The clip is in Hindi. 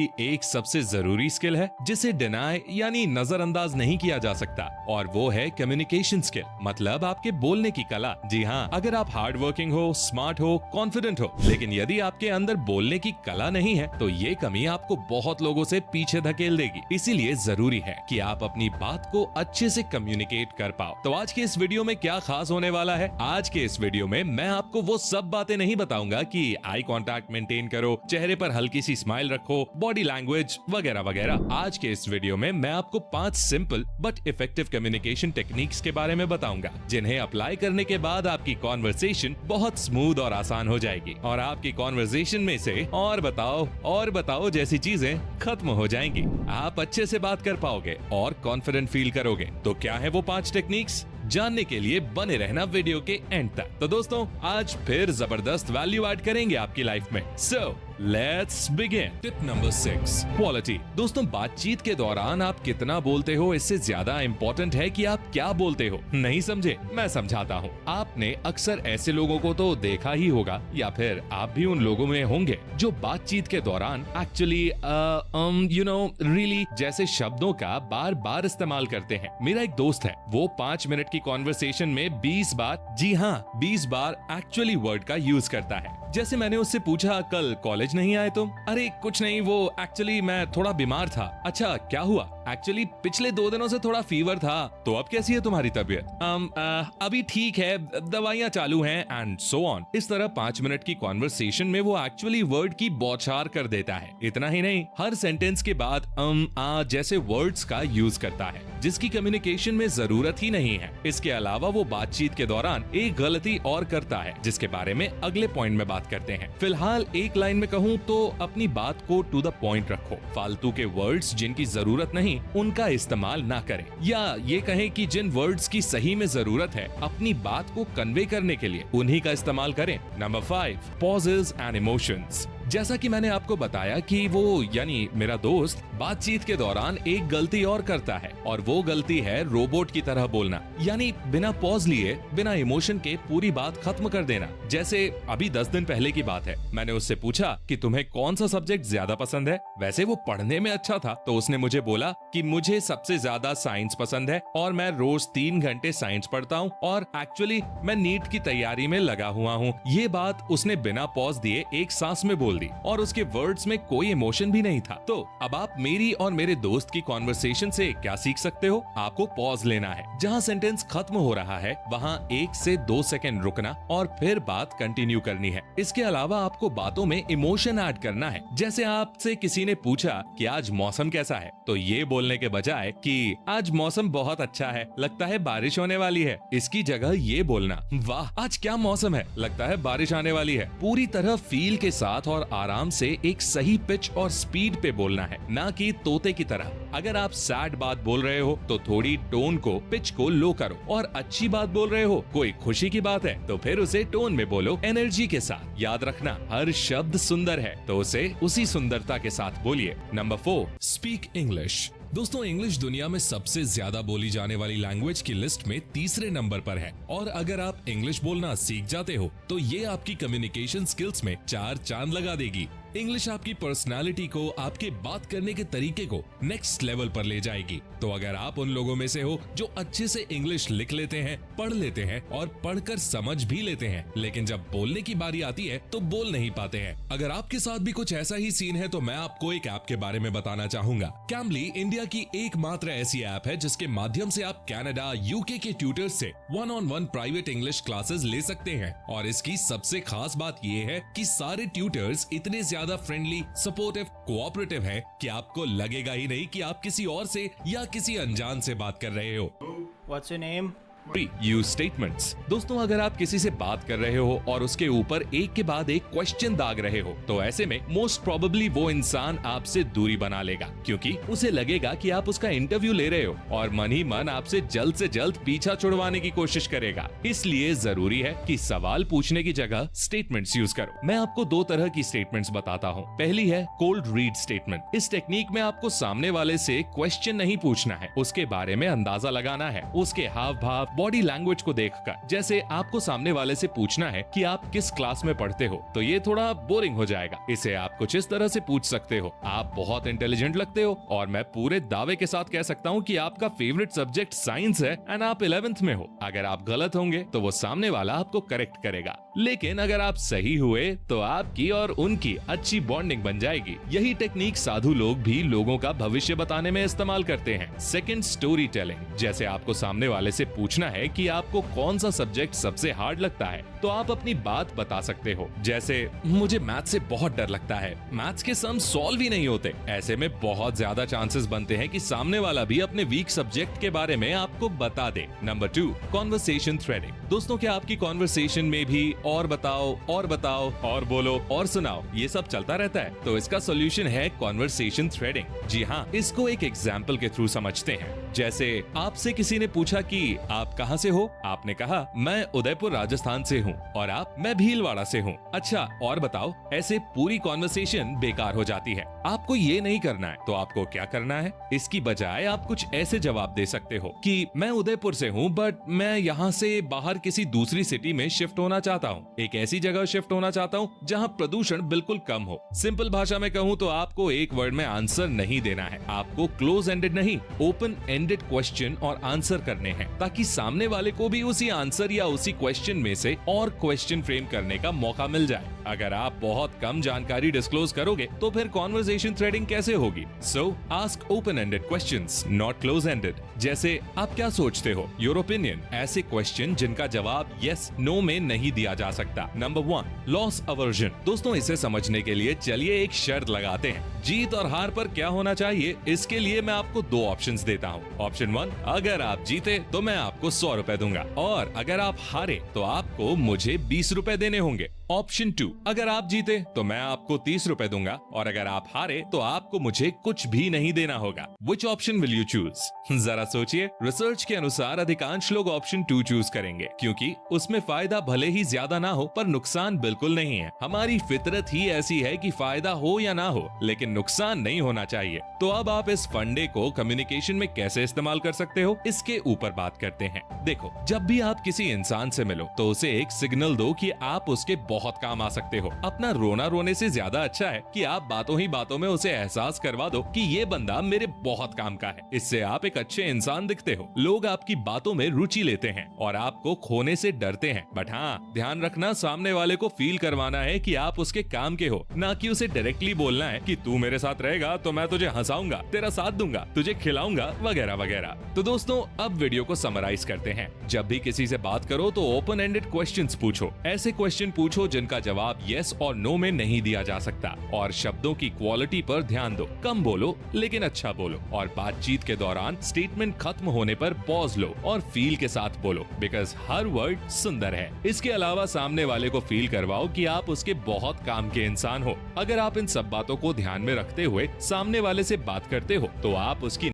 एक सबसे जरूरी स्किल है जिसे डिनाई यानी नजरअंदाज नहीं किया जा सकता, और वो है कम्युनिकेशन स्किल, मतलब आपके बोलने की कला। जी हाँ, अगर आप हार्ड वर्किंग हो, स्मार्ट हो, कॉन्फिडेंट हो, लेकिन यदि आपके अंदर बोलने की कला नहीं है तो ये कमी आपको बहुत लोगों से पीछे धकेल देगी। इसीलिए जरूरी है कि आप अपनी बात को अच्छे से कम्युनिकेट कर पाओ। तो आज के इस वीडियो में क्या खास होने वाला है? आज के इस वीडियो में मैं आपको वो सब बातें नहीं बताऊंगा कि आई कांटेक्ट मेंटेन करो, चेहरे पर हल्की सी स्माइल रखो, बॉडी लैंग्वेज वगैरह वगैरह। आज के इस वीडियो में मैं आपको 5 simple but effective communication techniques के बारे में बताऊंगा, जिन्हें अप्लाई करने के बाद आपकी कॉन्वर्सेशन बहुत स्मूथ और आसान हो जाएगी और आपकी कॉन्वर्सेशन में से और बताओ जैसी चीजें खत्म हो जाएंगी। आप अच्छे से बात कर पाओगे और कॉन्फिडेंट फील करोगे। तो क्या है वो 5 टेक्निक्स? जानने के लिए बने रहना वीडियो के एंड तक। तो दोस्तों, आज फिर जबरदस्त वैल्यू ऐड करेंगे आपकी लाइफ में। So let's begin. Tip number 6, quality. दोस्तों, बातचीत के दौरान आप कितना बोलते हो इससे ज्यादा इम्पोर्टेंट है कि आप क्या बोलते हो। नहीं समझे? मैं समझाता हूँ। आपने अक्सर ऐसे लोगों को तो देखा ही होगा, या फिर आप भी उन लोगों में होंगे जो बातचीत के दौरान एक्चुअली रियली जैसे शब्दों का बार बार इस्तेमाल करते हैं। मेरा एक दोस्त है, वो 5 मिनट की कॉन्वर्सेशन में 20 बार, जी हाँ 20 बार एक्चुअली वर्ड का यूज करता है। जैसे मैंने उससे पूछा, कल कॉलेज नहीं आए तुम? अरे कुछ नहीं, वो एक्चुअली मैं थोड़ा बीमार था। अच्छा, क्या हुआ? एक्चुअली पिछले 2 दिनों से थोड़ा फीवर था। तो अब कैसी है तुम्हारी तबीयत? अभी ठीक है, दवाइयाँ चालू हैं एंड सो ऑन। इस तरह 5 मिनट की कॉन्वर्सेशन में वो एक्चुअली वर्ड की बौछार कर देता है। इतना ही नहीं, हर सेंटेंस के बाद जैसे वर्ड्स का यूज करता है, जिसकी कम्युनिकेशन में जरूरत ही नहीं है। इसके अलावा वो बातचीत के दौरान एक गलती और करता है, जिसके बारे में अगले पॉइंट में बात करते हैं। फिलहाल एक लाइन में कहूँ तो अपनी बात को टू द पॉइंट रखो। फालतू के वर्ड्स जिनकी जरूरत नहीं उनका इस्तेमाल ना करें, या ये कहें कि जिन वर्ड्स की सही में जरूरत है अपनी बात को कन्वे करने के लिए उन्हीं का इस्तेमाल करें। Number 5, pauses and emotions. जैसा कि मैंने आपको बताया कि वो यानी मेरा दोस्त बातचीत के दौरान एक गलती और करता है, और वो गलती है रोबोट की तरह बोलना, यानी बिना पॉज लिए, बिना इमोशन के पूरी बात खत्म कर देना। जैसे अभी 10 दिन पहले की बात है, मैंने उससे पूछा कि तुम्हें कौन सा सब्जेक्ट ज्यादा पसंद है। वैसे वो पढ़ने में अच्छा था, तो उसने मुझे बोला कि मुझे सबसे ज्यादा साइंस पसंद है और मैं रोज 3 घंटे साइंस पढ़ता हूँ और एक्चुअली मैं नीट की तैयारी में लगा हुआ हूँ। ये बात उसने बिना पॉज दिए एक सांस में बोल दी और उसके वर्ड्स में कोई इमोशन भी नहीं था। तो अब आप मेरी और मेरे दोस्त की कॉन्वर्सेशन से क्या सीख सकते हो? आपको पॉज लेना है, जहाँ सेंटेंस खत्म हो रहा है वहाँ 1 से 2 सेकंड रुकना और फिर बात कंटिन्यू करनी है। इसके अलावा आपको बातों में इमोशन ऐड करना है। जैसे आपसे किसी ने पूछा कि आज मौसम कैसा है, तो ये बोलने के बजाय कि आज मौसम बहुत अच्छा है, लगता है बारिश होने वाली है, इसकी जगह ये बोलना, वाह आज क्या मौसम है, लगता है बारिश आने वाली है। पूरी तरह फील के साथ और आराम से एक सही पिच और स्पीड पे बोलना है, ना कि तोते की तरह। अगर आप सैड बात बोल रहे हो तो थोड़ी टोन को, पिच को लो करो, और अच्छी बात बोल रहे हो, कोई खुशी की बात है तो फिर उसे टोन में बोलो, एनर्जी के साथ। याद रखना, हर शब्द सुंदर है तो उसे उसी सुंदरता के साथ बोलिए। Number 4, speak English. दोस्तों, इंग्लिश दुनिया में सबसे ज्यादा बोली जाने वाली लैंग्वेज की लिस्ट में तीसरे नंबर पर है, और अगर आप इंग्लिश बोलना सीख जाते हो तो ये आपकी कम्युनिकेशन स्किल्स में 4 चांद लगा देगी। इंग्लिश आपकी पर्सनालिटी को, आपके बात करने के तरीके को नेक्स्ट लेवल पर ले जाएगी। तो अगर आप उन लोगों में से हो जो अच्छे से इंग्लिश लिख लेते हैं, पढ़ लेते हैं और पढ़कर समझ भी लेते हैं, लेकिन जब बोलने की बारी आती है तो बोल नहीं पाते हैं, अगर आपके साथ भी कुछ ऐसा ही सीन है तो मैं आपको एक ऐप के बारे में बताना चाहूंगा। कैम्बली इंडिया की एकमात्र ऐसी ऐप है जिसके माध्यम से आप कनाडा, यूके के ट्यूटर्स से 1-on-1 प्राइवेट इंग्लिश क्लासेस ले सकते हैं। और इसकी सबसे खास बात ये है कि सारे ट्यूटर्स इतने ज्यादा फ्रेंडली, सपोर्टिव, कोऑपरेटिव है कि आपको लगेगा ही नहीं कि आप किसी और से या किसी अनजान से बात कर रहे हो। What's your name? Use statements. दोस्तों, अगर आप किसी से बात कर रहे हो और उसके ऊपर एक के बाद एक क्वेश्चन दाग रहे हो, तो ऐसे में मोस्ट प्रोबेबली वो इंसान आपसे दूरी बना लेगा, क्योंकि उसे लगेगा कि आप उसका इंटरव्यू ले रहे हो और मन ही मन आपसे जल्द से जल्द पीछा छुड़वाने की कोशिश करेगा। इसलिए जरूरी है कि सवाल पूछने की जगह स्टेटमेंट्स यूज करो। मैं आपको 2 तरह की स्टेटमेंट्स बताता हूँ। पहली है कोल्ड रीड स्टेटमेंट। इस टेक्निक में आपको सामने वाले से क्वेश्चन नहीं पूछना है, उसके बारे में अंदाजा लगाना है, उसके हाव भाव, बॉडी लैंग्वेज को देखकर। जैसे आपको सामने वाले से पूछना है कि आप किस क्लास में पढ़ते हो, तो ये थोड़ा बोरिंग हो जाएगा। इसे आप कुछ इस तरह से पूछ सकते हो, आप बहुत इंटेलिजेंट लगते हो और मैं पूरे दावे के साथ कह सकता हूँ कि आपका फेवरेट सब्जेक्ट साइंस है एंड आप 11th में हो। अगर आप गलत होंगे तो वो सामने वाला आपको करेक्ट करेगा, लेकिन अगर आप सही हुए तो आपकी और उनकी अच्छी बॉन्डिंग बन जाएगी। यही टेक्निक साधु लोग भी लोगों का भविष्य बताने में इस्तेमाल करते हैं। Second, story telling. जैसे आपको सामने वाले से पूछना है कि आपको कौन सा सब्जेक्ट सबसे हार्ड लगता है, तो आप अपनी बात बता सकते हो। जैसे मुझे मैथ से बहुत डर लगता है, मैथ्स के सम सॉल्व ही नहीं होते। ऐसे में बहुत ज्यादा चांसेस बनते हैं कि सामने वाला भी अपने वीक सब्जेक्ट के बारे में आपको बता दे। Number 2, conversation threading. दोस्तों, क्या आपकी कॉन्वर्सेशन में भी और बताओ और बोलो और सुनाओ ये सब चलता रहता है? तो इसका सोल्यूशन है कॉन्वर्सेशन थ्रेडिंग। जी हाँ, इसको एक एग्जाम्पल के थ्रू समझते हैं। जैसे आपसे किसी ने पूछा कि आप कहाँ से हो, आपने कहा मैं उदयपुर राजस्थान से हूँ, और आप मैं भीलवाड़ा से हूँ। अच्छा, और बताओ। ऐसे पूरी कॉन्वर्सेशन बेकार हो जाती है। आपको ये नहीं करना है, तो आपको क्या करना है? इसकी बजाय आप कुछ ऐसे जवाब दे सकते हो कि मैं उदयपुर से हूँ, बट मैं यहाँ से बाहर किसी दूसरी सिटी में शिफ्ट होना चाहता हूँ। एक ऐसी जगह शिफ्ट होना चाहता हूँ जहाँ प्रदूषण बिल्कुल कम हो। सिंपल भाषा में कहूँ तो आपको एक वर्ड में आंसर नहीं देना है, आपको क्लोज एंडेड नहीं, ओपन एंडेड क्वेश्चन और आंसर करने हैं, ताकि सामने वाले को भी उसी आंसर या उसी क्वेश्चन में से और क्वेश्चन फ्रेम करने का मौका मिल जाए। अगर आप बहुत कम जानकारी डिस्क्लोज करोगे तो फिर कॉन्वर्सेशन थ्रेडिंग कैसे होगी? सो ask open ended questions, not close ended. जैसे आप क्या सोचते हो, योर ओपिनियन। ऐसे क्वेश्चन जिनका जवाब यस नो में नहीं दिया जा सकता। Number 1, loss aversion. दोस्तों, इसे समझने के लिए चलिए एक शर्त लगाते हैं। जीत और हार पर क्या होना चाहिए, इसके लिए मैं आपको 2 ऑप्शंस देता हूँ। ऑप्शन 1, अगर आप जीते तो मैं आपको 100 रुपए दूंगा, और अगर आप हारे तो आपको मुझे 20 रुपए देने होंगे। ऑप्शन 2, अगर आप जीते तो मैं आपको 30 रुपए दूंगा, और अगर आप हारे तो आपको मुझे कुछ भी नहीं देना होगा। Which option will you choose? जरा सोचिए। रिसर्च के अनुसार अधिकांश लोग ऑप्शन 2 चूज करेंगे, क्योंकि उसमें फायदा भले ही ज्यादा ना हो पर नुकसान बिल्कुल नहीं है। हमारी फितरत ही ऐसी है कि फायदा हो या ना हो, लेकिन नुकसान नहीं होना चाहिए। तो अब आप इस फंडे को कम्युनिकेशन में कैसे इस्तेमाल कर सकते हो, इसके ऊपर बात करते हैं। देखो, जब भी आप किसी इंसान से मिलो तो उसे एक सिग्नल दो कि आप उसके बहुत काम आ सकते हो। अपना रोना रोने से ज्यादा अच्छा है कि आप बातों ही बातों में उसे एहसास करवा दो कि ये बंदा मेरे बहुत काम का है। इससे आप एक अच्छे इंसान दिखते हो, लोग आपकी बातों में रुचि लेते हैं और आपको खोने से डरते हैं। बट हाँ, ध्यान रखना, सामने वाले को फील करवाना है कि आप उसके काम के हो, ना कि उसे डायरेक्टली बोलना है कि तू मेरे साथ रहेगा तो मैं तुझे हंसाऊंगा, तेरा साथ दूंगा, तुझे खिलाऊंगा, वगैरह वगैरह। तो दोस्तों, अब वीडियो को समराइज करते हैं। जब भी किसी से बात करो तो ओपन एंडेड क्वेश्चंस पूछो। ऐसे क्वेश्चन पूछो जिनका जवाब यस और नो में नहीं दिया जा सकता, और शब्दों की क्वालिटी पर ध्यान दो। कम बोलो लेकिन अच्छा बोलो, और बातचीत के दौरान स्टेटमेंट खत्म होने पर पॉज लो और फील के साथ बोलो, बिकॉज हर वर्ड सुंदर है। इसके अलावा सामने वाले को फील करवाओ कि आप उसके बहुत काम के इंसान हो। अगर आप इन सब बातों को ध्यान में रखते हुए सामने वाले से बात करते हो तो आप उसकी